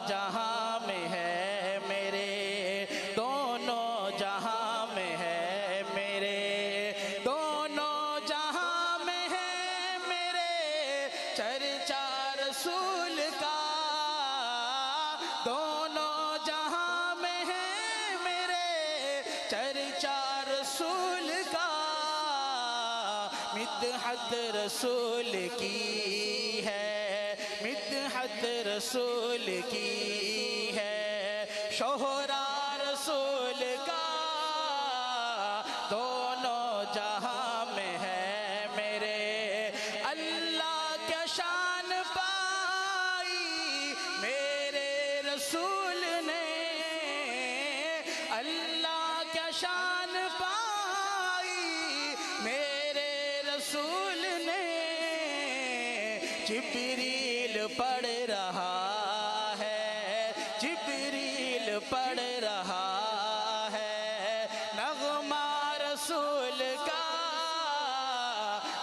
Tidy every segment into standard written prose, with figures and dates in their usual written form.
जहां में है मेरे, दोनों जहां में है मेरे, दोनों जहां में है मेरे चर्चा रसूल का, दोनों जहां में है मेरे चर्चा रसूल का। मिदहत रसूल की है, मिदहत रसूल की है, शोहरा रसूल का, दोनों जहां में है मेरे। अल्लाह क्या शान पाई मेरे रसूल ने, अल्लाह क्या शान पाई मेरे रसूल ने। जिब्रील पढ़ रहा है, जिब्रील पढ़ रहा है नग़मा रसूल का,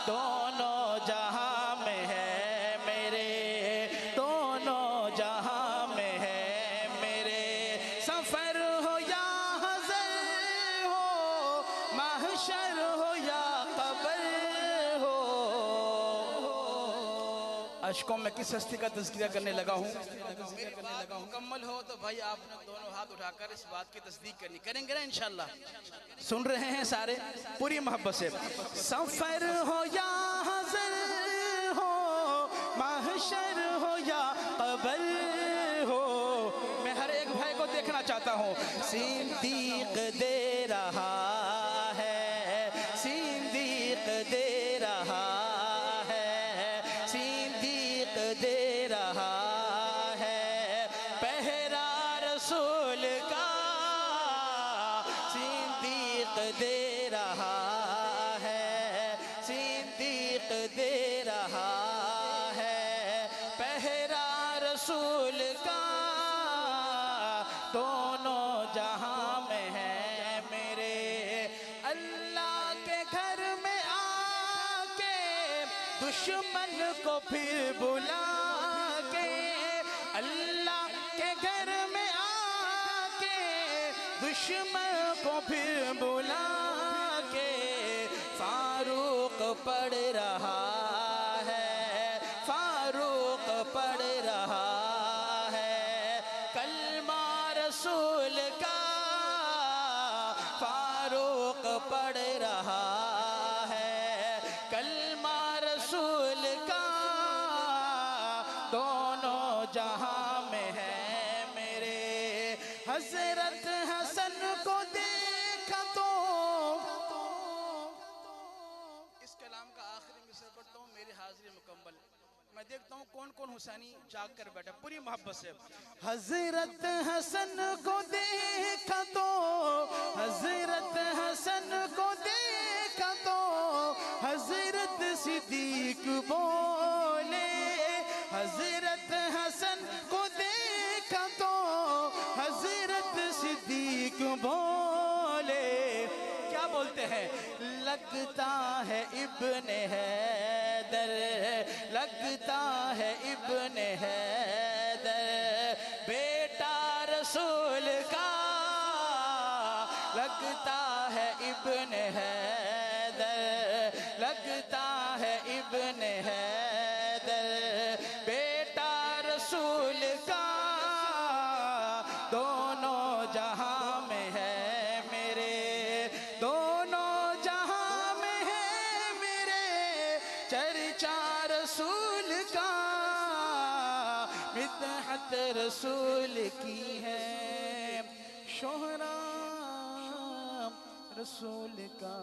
दोनों जहां में है मेरे, दोनों जहां में है मेरे। सफर हो या हज़र हो, महशर हो या क़ब्र हो। अशकों में किस हस्ती का तज़किरा करने लगा हूँ। मेरी बात मुकम्मल हो तो भाई आपने दोनों हाथ उठाकर इस बात की तस्दीक करनी, करेंगे ना इंशाल्लाह। सुन रहे हैं सारे पूरी मोहब्बत से। सफर हो या हज़र हो, महशर हो या क़ब्र हो, मैं हर एक भाई को देखना चाहता हूँ। सिद्दीक़ दे रहा है, सिद्दीक़ दे रहा है, सिद्दीक़ दे रहा है पहरा रसूल का, सिद्दीक़ दे रहा है, सिद्दीक़ दे रहा है पहरा रसूल का, दोनों जहां में है मेरे। अल्लाह के घर में आके दुश्मन को फिर बुला के, अल्लाह के घर में आके दुश्मन को फिर बुला के, फारूक पढ़ रहा है, फारूक पढ़ रहा है कलमा रसूल का, फारूक पढ़ रहा है कलमा रसूल का, दोनों जहां में है मेरे। हज़रत हसन को देखा तो, इस कलाम का आखिरी मिसर पढ़ता हूँ, मेरी हाजिरी मुकम्मल। मैं देखता हूँ कौन कौन हुसैनी जाग कर बैठा पूरी मोहब्बत से। हज़रत हसन को देखा तो, हज़रत हसन को देखा तो हज़रत सिद्दीक़ बोले, हज़रत हसन को देखा तो हज़रत सिद्दीक़ बोले। क्या बोलते हैं? लगता है इब्ने हैदर, लगता है इब्ने हैदर बेटा रसूल का, लगता है इब्ने हैदर, लगता है इब्ने हैदर बेटा रसूल का, दोनों जहां में है मेरे, दोनों जहां में है मेरे चर्चा रसूल का। मिदहत रसूल की है, शोहरा रसूल का।